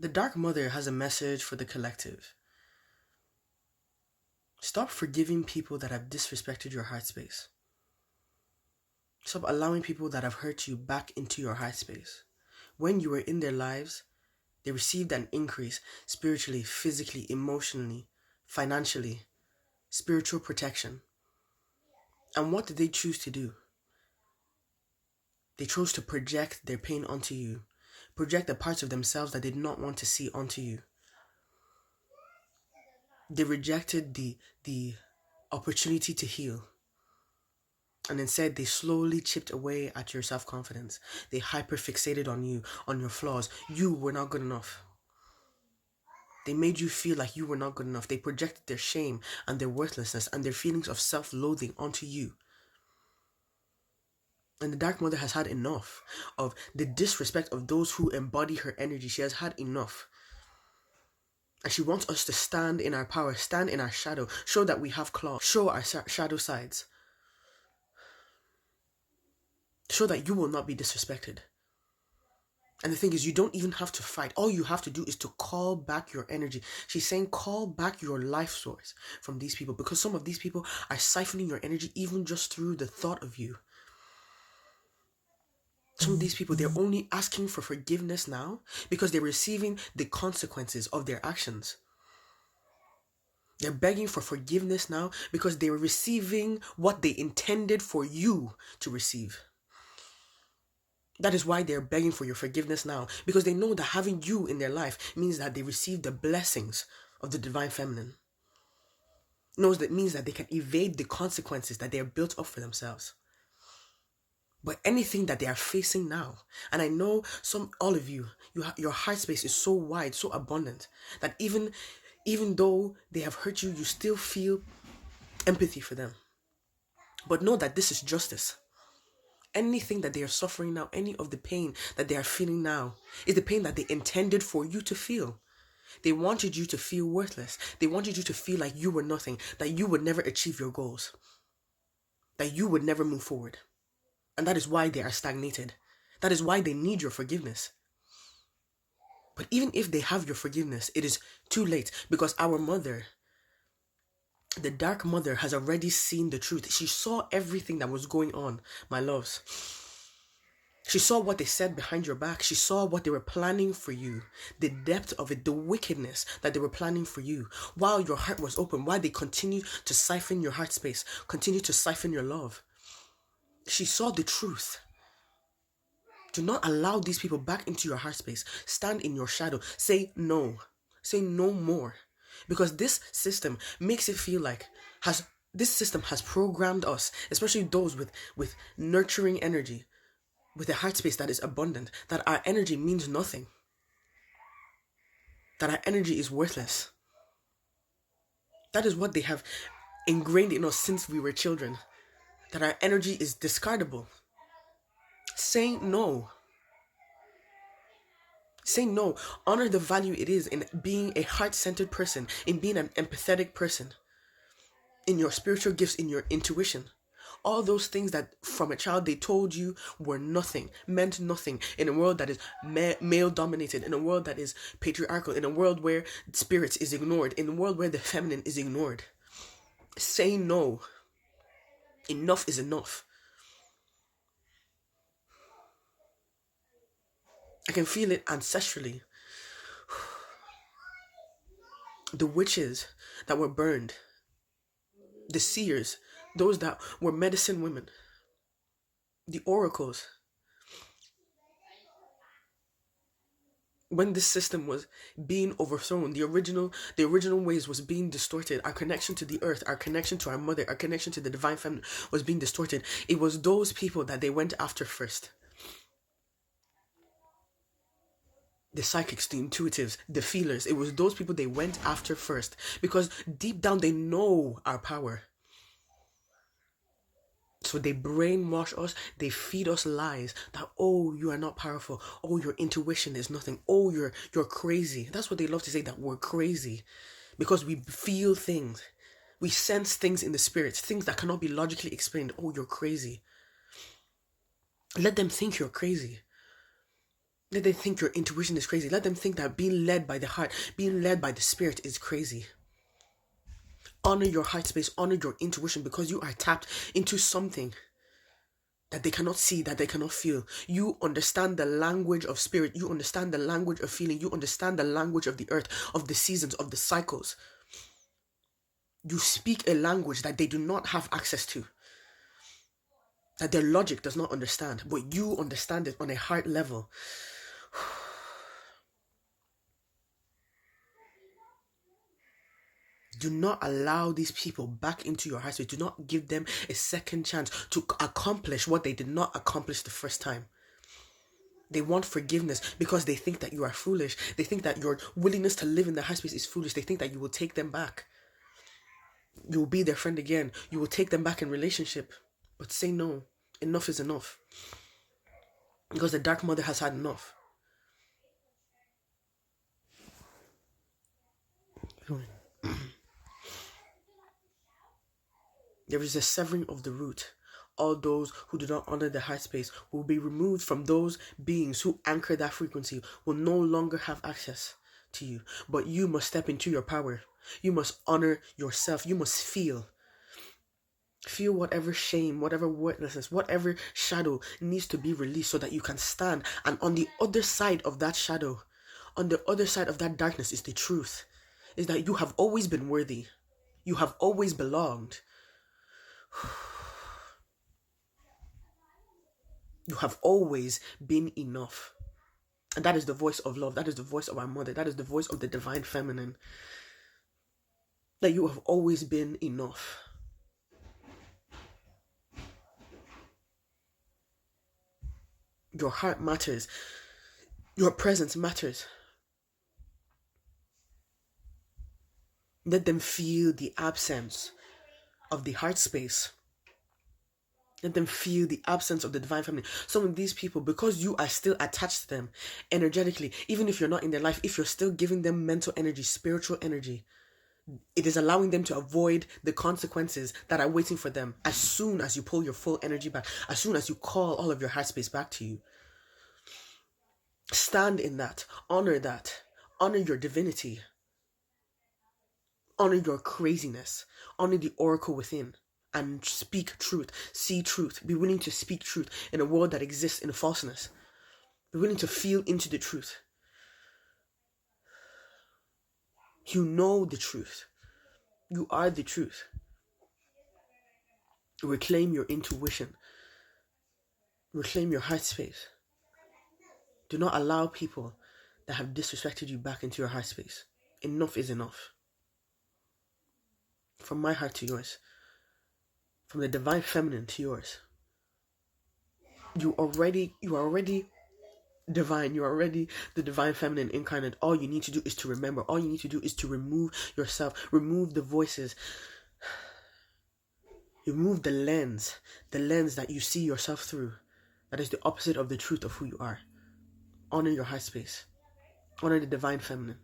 The Dark Mother has a message for the collective. Stop forgiving people that have disrespected your heart space. Stop allowing people that have hurt you back into your heart space. When you were in their lives, they received an increase spiritually, physically, emotionally, financially, spiritual protection. And what did they choose to do? They chose to project their pain onto you, project the parts of themselves that they did not want to see onto you. They rejected the opportunity to heal. And instead, they slowly chipped away at your self-confidence. They hyper-fixated on you, on your flaws. You were not good enough. They made you feel like you were not good enough. They projected their shame and their worthlessness and their feelings of self-loathing onto you. And the Dark Mother has had enough of the disrespect of those who embody her energy. She has had enough. And she wants us to stand in our power, stand in our shadow, show that we have claws, show our shadow sides. Show that you will not be disrespected. And the thing is, you don't even have to fight. All you have to do is to call back your energy. She's saying call back your life source from these people, because some of these people are siphoning your energy even just through the thought of you. Some of these people, they're only asking for forgiveness now because they're receiving the consequences of their actions. They're begging for forgiveness now because they're receiving what they intended for you to receive. That is why they're begging for your forgiveness now, because they know that having you in their life means that they receive the blessings of the divine feminine. That means that they can evade the consequences that they have built up for themselves. But anything that they are facing now, and I know all of you, your heart space is so wide, so abundant, that even though they have hurt you, you still feel empathy for them. But know that this is justice. Anything that they are suffering now, any of the pain that they are feeling now, is the pain that they intended for you to feel. They wanted you to feel worthless. They wanted you to feel like you were nothing, that you would never achieve your goals, that you would never move forward. And that is why they are stagnated. That is why they need your forgiveness. But even if they have your forgiveness, it is too late, because our mother, the Dark Mother, has already seen the truth. She saw everything that was going on, my loves. She saw what they said behind your back. She saw what they were planning for you, the depth of it, the wickedness that they were planning for you. While your heart was open, while they continued to siphon your heart space, continue to siphon your love. She saw the truth. Do not allow these people back into your heart space. Stand in your shadow. Say no. Say no more. Because this system makes it feel like this system has programmed us, especially those with nurturing energy, with a heart space that is abundant, that our energy means nothing, that our energy is worthless. That is what they have ingrained in us since we were children, that our energy is discardable. Say no. Say no. Honor the value it is in being a heart-centered person, in being an empathetic person, in your spiritual gifts, in your intuition. All those things that from a child they told you were nothing, meant nothing, in a world that is male dominated, in a world that is patriarchal, in a world where spirits is ignored, in a world where the feminine is ignored. Say no. Enough is enough. I can feel it ancestrally. The witches that were burned, the seers, those that were medicine women, the oracles. When this system was being overthrown, the original ways was being distorted. Our connection to the earth, our connection to our mother, our connection to the divine feminine was being distorted. It was those people that they went after first. The psychics, the intuitives, the feelers. It was those people they went after first, because deep down they know our power. So they brainwash us, they feed us lies that, oh, you are not powerful, oh, your intuition is nothing, oh, you're crazy. That's what they love to say, that we're crazy, because we feel things, we sense things in the spirit, things that cannot be logically explained. Oh, you're crazy. Let them think you're crazy. Let them think your intuition is crazy. Let them think that being led by the heart, being led by the spirit is crazy. Honor your heart space, honor your intuition, because you are tapped into something that they cannot see, that they cannot feel. You understand the language of spirit. You understand the language of feeling. You understand the language of the earth, of the seasons, of the cycles. You speak a language that they do not have access to, that their logic does not understand, but you understand it on a heart level. Do not allow these people back into your heart space. Do not give them a second chance to accomplish what they did not accomplish the first time. They want forgiveness because they think that you are foolish. They think that your willingness to live in the heart space is foolish. They think that you will take them back. You will be their friend again. You will take them back in relationship. But say no. Enough is enough. Because the dark mother has had enough. There is a severing of the root. All those who do not honor the heart space will be removed from those beings who anchor that frequency, will no longer have access to you. But you must step into your power. You must honor yourself. You must feel. Feel whatever shame, whatever worthlessness, whatever shadow needs to be released so that you can stand. And on the other side of that shadow, on the other side of that darkness is the truth. Is that you have always been worthy. You have always belonged. You have always been enough. And that is the voice of love. That is the voice of our mother. That is the voice of the divine feminine. That you have always been enough. Your heart matters. Your presence matters. Let them feel the absence of the heart space. Let them feel the absence of the divine feminine. Some of these people, because you are still attached to them energetically, even if you're not in their life, if you're still giving them mental energy, spiritual energy, it is allowing them to avoid the consequences that are waiting for them as soon as you pull your full energy back, as soon as you call all of your heart space back to you. Stand in that. Honor that. Honor your divinity. Honor your craziness. Honor the oracle within. And speak truth. See truth. Be willing to speak truth in a world that exists in falseness. Be willing to feel into the truth. You know the truth. You are the truth. Reclaim your intuition. Reclaim your heart space. Do not allow people that have disrespected you back into your heart space. Enough is enough. From my heart to yours. From the divine feminine to yours. You are already divine. You are already the divine feminine incarnate. All you need to do is to remember. All you need to do is to remove yourself. Remove the voices. Remove the lens that you see yourself through. That is the opposite of the truth of who you are. Honor your heart space. Honor the divine feminine.